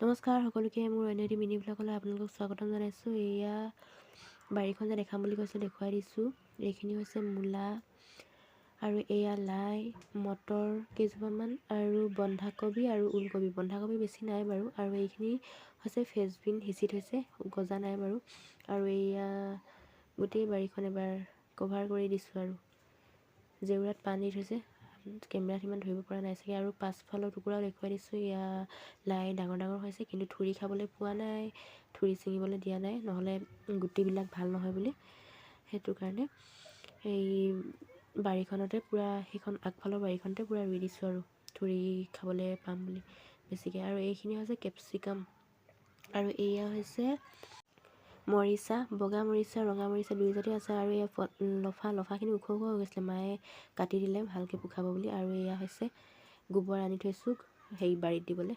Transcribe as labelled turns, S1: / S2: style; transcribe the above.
S1: নমস্কাৰ সকলোকে, মোৰ অন্য এটি মিনি ব্লগলৈ আপোনালোকক স্বাগতম জনাইছোঁ। এয়া বাৰীখন যে দেখাম বুলি কৈছোঁ, দেখুৱাই দিছোঁ। এইখিনি হৈছে মূলা আৰু এয়া লাই, মটৰ কেইজোপামান আৰু বন্ধাকবি আৰু ওলকবি। বন্ধাকবি বেছি নাই বাৰু। আৰু এইখিনি হৈছে ফ্ৰেঞ্চবিন, সিঁচি থৈছে, গজা নাই বাৰু। আৰু এয়া গোটেই বাৰীখন এবাৰ কভাৰ কৰি দিছোঁ আৰু জেওৰাত পানী থৈছে। কেমেৰাত ইমান ধৰিব পৰা নাই চাগে। আৰু পাছফালৰ টুকুৰাও দেখুৱাই দিছোঁ। এয়া লাই ডাঙৰ ডাঙৰ হৈছে, কিন্তু ঠুৰি খাবলৈ পোৱা নাই, ঠুৰি ছিঙিবলৈ দিয়া নাই, নহ'লে গুটিবিলাক ভাল নহয় বুলি। সেইটো কাৰণে এই বাৰীখনতে পূৰা, সেইখন আগফালৰ বাৰীখনতে পূৰা ৰুই দিছোঁ আৰু ঠুৰি খাবলৈ পাম বুলি বেছিকৈ। আৰু এইখিনি হৈছে কেপচিকাম, আৰু এয়া হৈছে মৰিচা, বগা মৰিচা, ৰঙা মৰিচা দুই জাতি আছে। আৰু এয়া লফাখিনি ওখ ওখ হৈ গৈছিলে, মায়ে কাটি দিলে ভালকৈ পোখাব বুলি। আৰু এয়া হৈছে গোবৰ আনি থৈছোঁ বাৰীত দিবলৈ।